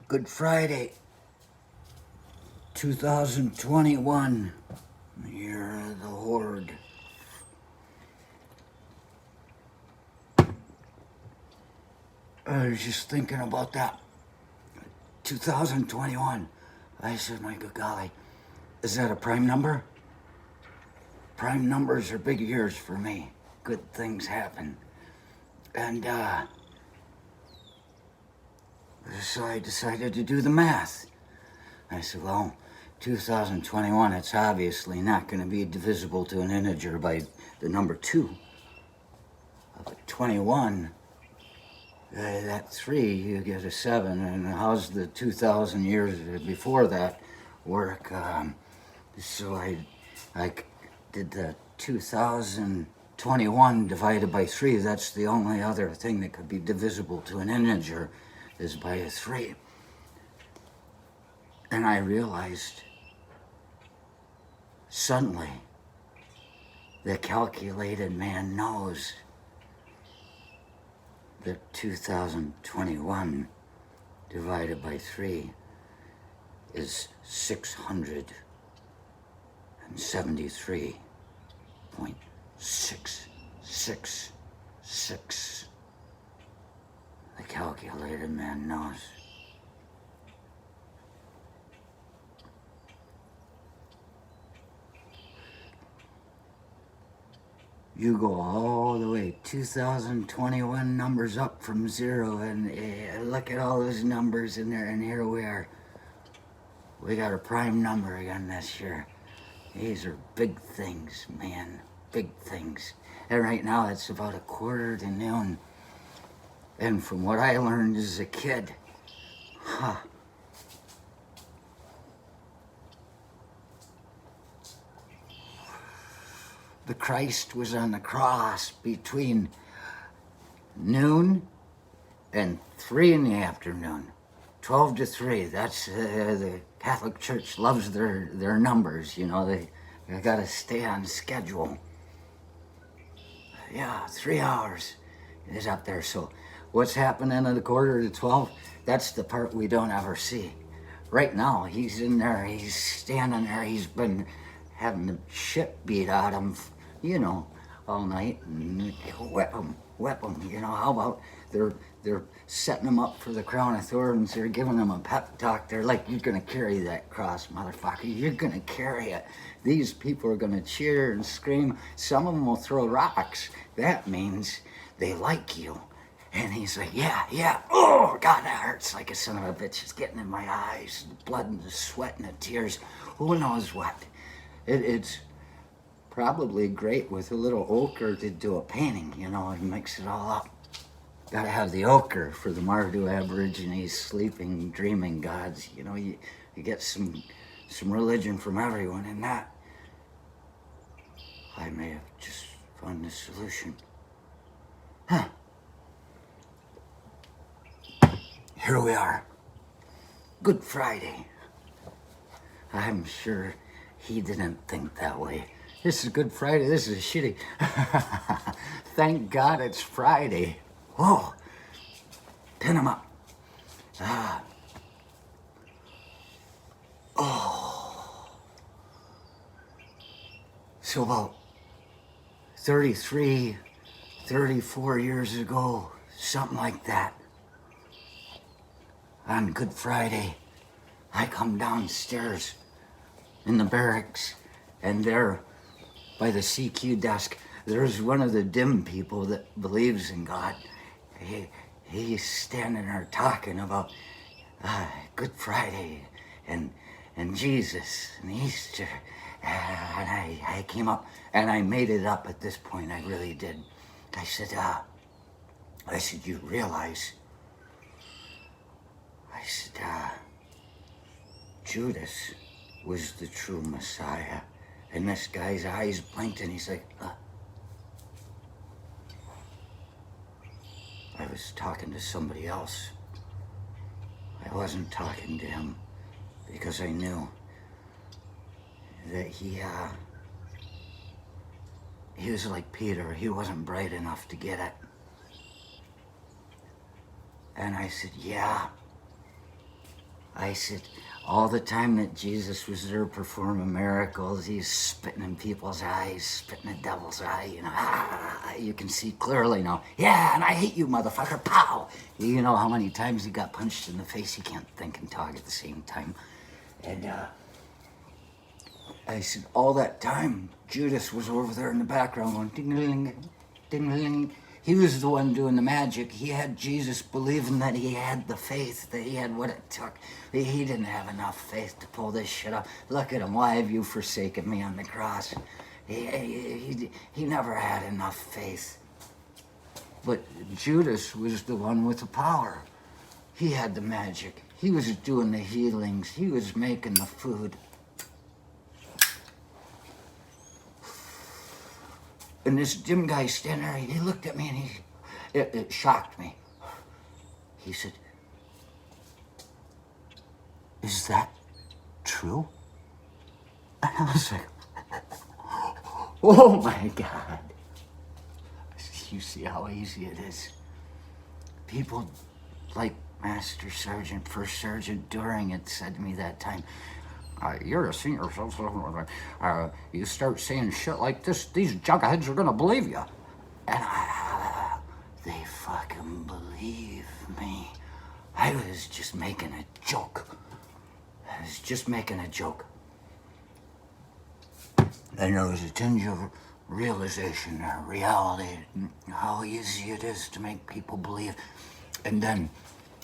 Good Friday, 2021, the year of the Horde. I was just thinking about that. 2021. I said, my good golly, is that a prime number? Prime numbers are big years for me. Good things happen. And, so I decided to do the math. I said, well, 2021, it's obviously not going to be divisible to an integer by the number 2. But 21, that 3, you get a 7. And how's the 2,000 years before that work? So I did the 2021 divided by 3. That's the only other thing that could be divisible to an integer is by a 3. And I realized suddenly the calculated man knows that 2021 divided by 3 is 673.666. The calculated man knows. You go all the way, 2021 numbers up from 0, and look at all those numbers in there, and here we are. We got a prime number again this year. These are big things, man, big things. And right now it's about 1:45. And from what I learned as a kid, the Christ was on the cross between noon and 3 in the afternoon. 12 to 3, that's the Catholic Church loves their numbers, you know, they gotta stay on schedule. Yeah, 3 hours is up there. So what's happening at 11:45? That's the part we don't ever see. Right now, he's in there, he's standing there, he's been having the shit beat out of him, you know, all night, and whip him, you know. How about they're setting him up for the crown of thorns, they're giving him a pep talk, they're like, you're gonna carry that cross, motherfucker, you're gonna carry it. These people are gonna cheer and scream, some of them will throw rocks, that means they like you. And he's like, yeah, oh God, that hurts like a son of a bitch, it's getting in my eyes, the blood and the sweat and the tears, who knows what. It's probably great with a little ochre to do a painting, you know, and mix it all up. Gotta have the ochre for the Mardu Aborigines, sleeping, dreaming gods. You know, you get some religion from everyone in that. I may have just found the solution. Here we are. Good Friday. I'm sure he didn't think that way. This is Good Friday, this is shitty. Thank God it's Friday. Whoa, pin him up. So about 33, 34 years ago, something like that, on Good Friday, I come downstairs in the barracks, and there, by the CQ desk, there's one of the dim people that believes in God. He's standing there talking about Good Friday and Jesus and Easter. And I came up, and I made it up at this point, I really did. I said, you realize, Judas was the true Messiah. And this guy's eyes blinked, and he's like, I was talking to somebody else. I wasn't talking to him because I knew that he He was like Peter. He wasn't bright enough to get it. And I said, yeah. I said, all the time that Jesus was there performing miracles, he's spitting in people's eyes, spitting in the devil's eye, you know, you can see clearly now. Yeah, and I hate you, motherfucker, pow! You know how many times he got punched in the face, he can't think and talk at the same time. And I said, all that time, Judas was over there in the background going, ding-a-ling, ding-a-ling. He was the one doing the magic. He had Jesus believing that he had the faith, that he had what it took. He didn't have enough faith to pull this shit off. Look at him. Why have you forsaken me on the cross? He never had enough faith. But Judas was the one with the power. He had the magic. He was doing the healings. He was making the food. And this dim guy standing there, he looked at me and it shocked me. He said, is that true? And I was like, oh my God. You see how easy it is. People like Master Sergeant, First Sergeant During had said to me that time, you're a senior, you start saying shit like this, these juggaheads are gonna believe you. And they fucking believe me. I was just making a joke. I was just making a joke. And there was a tinge of realization, reality, how easy it is to make people believe. And then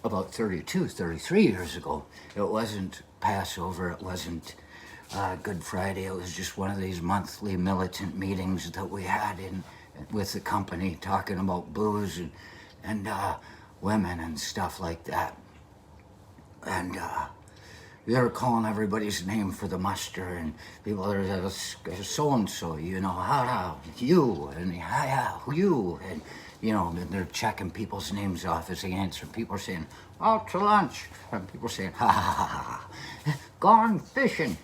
about 33 years ago, it wasn't Passover, it wasn't Good Friday, it was just one of these monthly militant meetings that we had with the company, talking about booze and women and stuff like that. And they were calling everybody's name for the muster, and people, there's so-and-so, you know, you, and you, and, you know, they're checking people's names off as they answer. People are saying, out to lunch, and people are saying, gone fishing.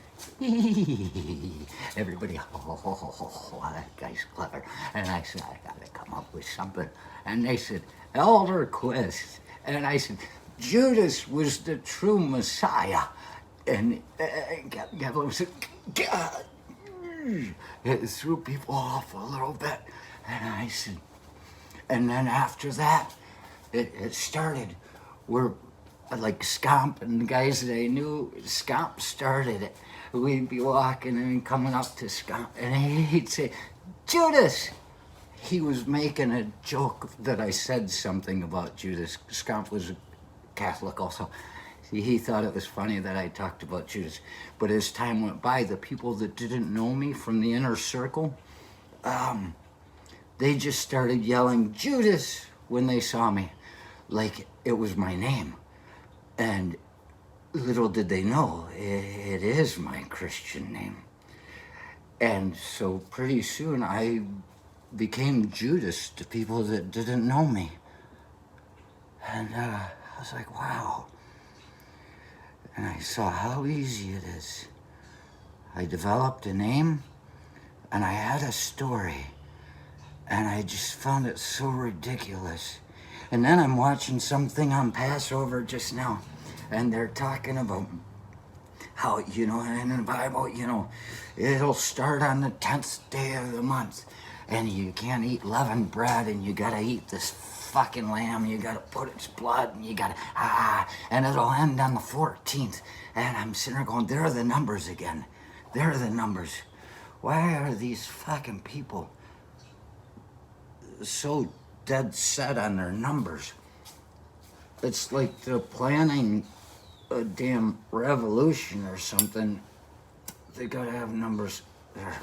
Everybody, that guy's clever. And I said, I gotta come up with something. And they said, Elder Quist. And I said, Judas was the true Messiah. And Gavin said, God. It threw people off a little bit. And I said, and then after that, it started. We're like Scomp and the guys that I knew, Scomp started it. We'd be walking and coming up to Scomp, and he'd say, Judas. He was making a joke that I said something about Judas. Scomp was a Catholic also. He thought it was funny that I talked about Judas. But as time went by, the people that didn't know me from the inner circle, they just started yelling Judas when they saw me, like it was my name. And little did they know, it is my Christian name. And so pretty soon I became Judas to people that didn't know me. And I was like, wow. And I saw how easy it is. I developed a name, and I had a story, and I just found it so ridiculous. And then I'm watching something on Passover just now, and they're talking about how, you know, in the Bible, you know, it'll start on the 10th day of the month, and you can't eat leavened bread, and you gotta eat this fucking lamb, you gotta put its blood, and you gotta, and it'll end on the 14th. And I'm sitting there going, there are the numbers again. There are the numbers. Why are these fucking people so dead set on their numbers? It's like they're planning a damn revolution or something. They gotta have numbers there.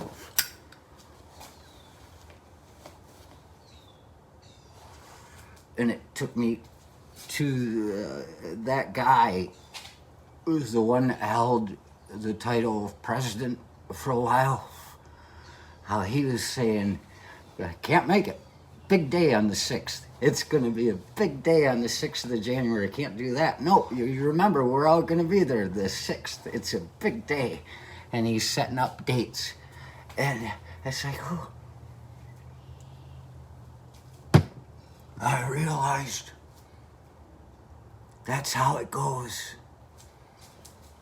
And it took me to that guy who was the one that held the title of president for a while. How he was saying, I can't make it. Big day on the 6th. It's going to be a big day on the 6th of January. Can't do that. No, you remember, we're all going to be there the 6th. It's a big day. And he's setting up dates. And it's like, oh, I realized that's how it goes.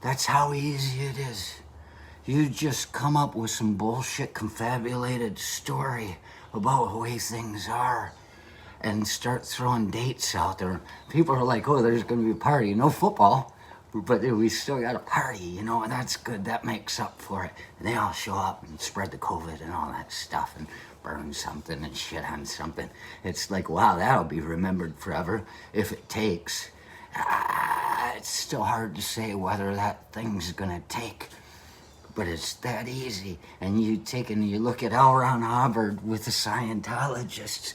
That's how easy it is. You just come up with some bullshit confabulated story about the way things are and start throwing dates out there. People are like, oh, there's going to be a party. No football, but we still got a party, and that's good. That makes up for it. And they all show up and spread the COVID and all that stuff and burn something and shit on something. It's like, wow, that'll be remembered forever if it takes. It's still hard to say whether that thing's going to take. But it's that easy. And you look at L. Ron Hubbard with the Scientologists.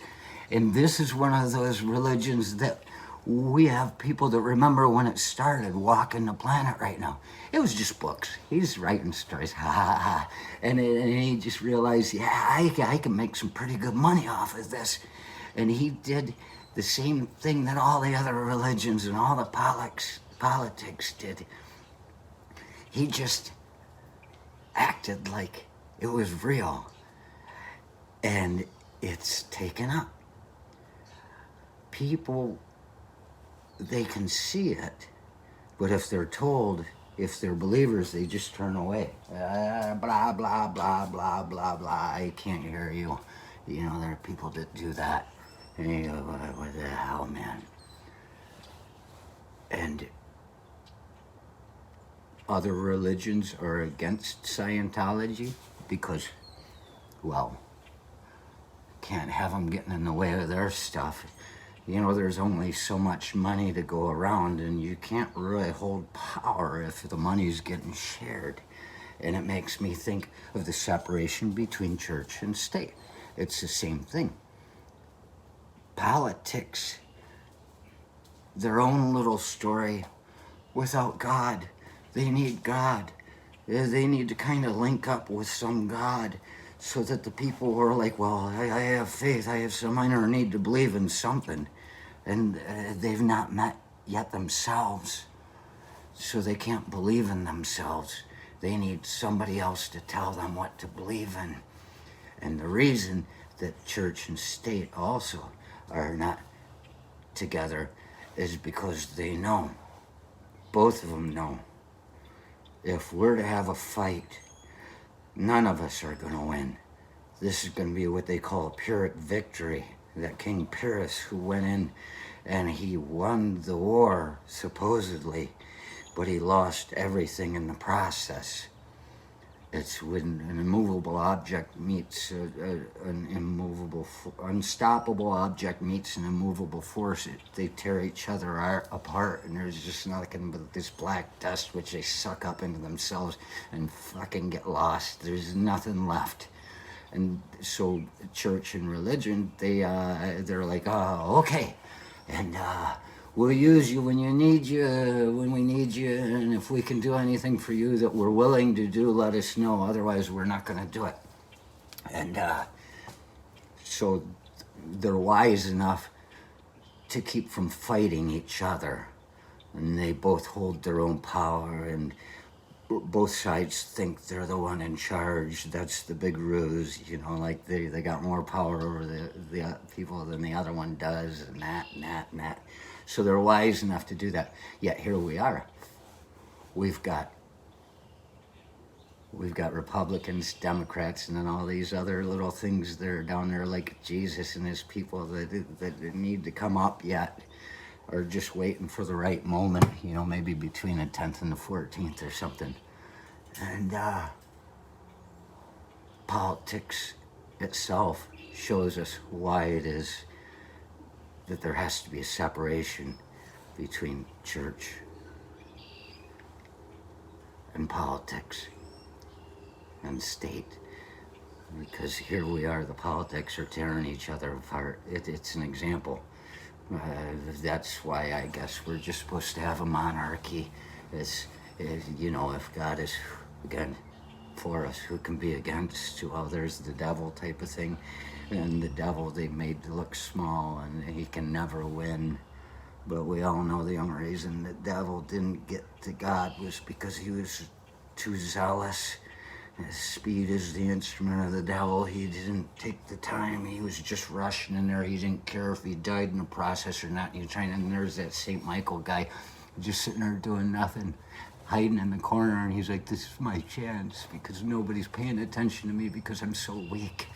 And this is one of those religions that we have people that remember when it started walking the planet right now. It was just books. He's writing stories, ha ha ha. And he just realized, yeah, I can make some pretty good money off of this. And he did the same thing that all the other religions and all the politics did. He just acted like it was real. And it's taken up. People, they can see it, but if they're told, if they're believers, they just turn away. Blah, blah, blah, blah, blah, blah. I can't hear you. There are people that do that. And you go, what the hell, man? And other religions are against Scientology because, well, can't have them getting in the way of their stuff. There's only so much money to go around, and you can't really hold power if the money's getting shared. And it makes me think of the separation between church and state. It's the same thing. Politics, their own little story without God. They need God. They need to kind of link up with some God so that the people are like, well, I have faith, I have some inner need to believe in something. And they've not met yet themselves, so they can't believe in themselves. They need somebody else to tell them what to believe in. And the reason that church and state also are not together is because they know, both of them know, if we're to have a fight, none of us are going to win. This is going to be what they call a Pyrrhic victory. That King Pyrrhus who went in and he won the war, supposedly, but he lost everything in the process. It's when an immovable object meets an unstoppable object meets an immovable force. They tear each other apart, and there's just nothing but this black dust which they suck up into themselves and fucking get lost. There's nothing left. And so church and religion, they're like, oh, okay, and we'll use you when when we need you, and if we can do anything for you that we're willing to do, let us know. Otherwise, we're not going to do it. And so they're wise enough to keep from fighting each other, and they both hold their own power, and both sides think they're the one in charge. That's the big ruse, like they got more power over the people than the other one does, and that. So they're wise enough to do that. Yet here we are. We've got Republicans, Democrats, and then all these other little things that are down there, like Jesus and his people that need to come up yet, or just waiting for the right moment, maybe between the 10th and the 14th or something. And politics itself shows us why it is that there has to be a separation between church and politics and state. Because here we are, the politics are tearing each other apart. It's an example. That's why I guess we're just supposed to have a monarchy. If God is, again, for us, who can be against? Well, there's the devil type of thing. And the devil they made to look small, and he can never win. But we all know the only reason the devil didn't get to God was because he was too zealous Speed is the instrument of the devil. He didn't take the time. He was just rushing in there. He didn't care if he died in the process or not. He was trying, and there's that St. Michael guy just sitting there doing nothing, hiding in the corner, and he's like, this is my chance because nobody's paying attention to me because I'm so weak.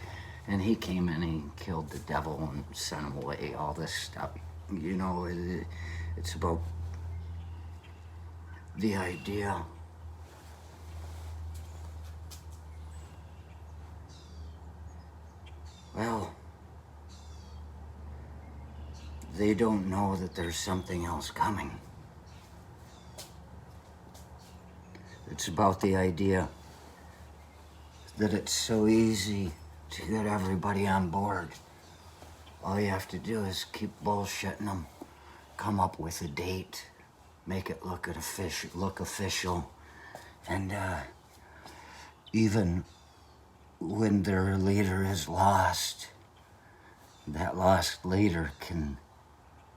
And he came in and he killed the devil and sent him away, all this stuff. You know, it's about the idea. Well, they don't know that there's something else coming. It's about the idea that it's so easy to get everybody on board. All you have to do is keep bullshitting them, come up with a date, make it look official, and even when their leader is lost, that lost leader can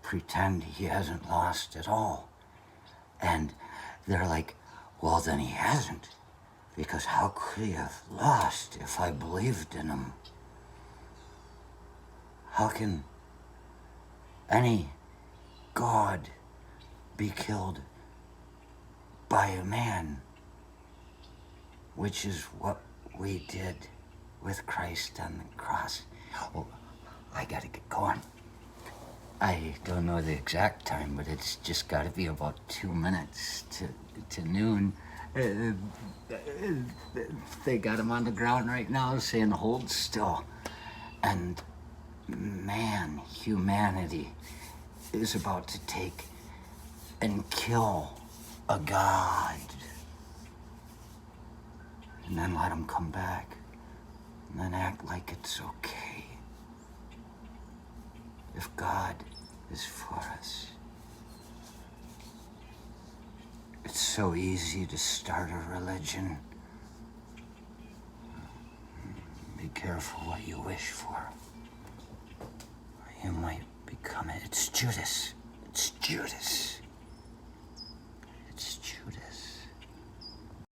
pretend he hasn't lost at all. And they're like, well, then he hasn't, because how could he have lost if I believed in him? How can any God be killed by a man? Which is what we did with Christ on the cross. Oh, I gotta get going. I don't know the exact time, but it's just gotta be about 2 minutes to noon. They got him on the ground right now saying hold still. And man, humanity is about to take and kill a god. And then let him come back. And then act like it's okay. If God is for us. It's so easy to start a religion. Be careful what you wish for. You might become it. It's Judas. It's Judas.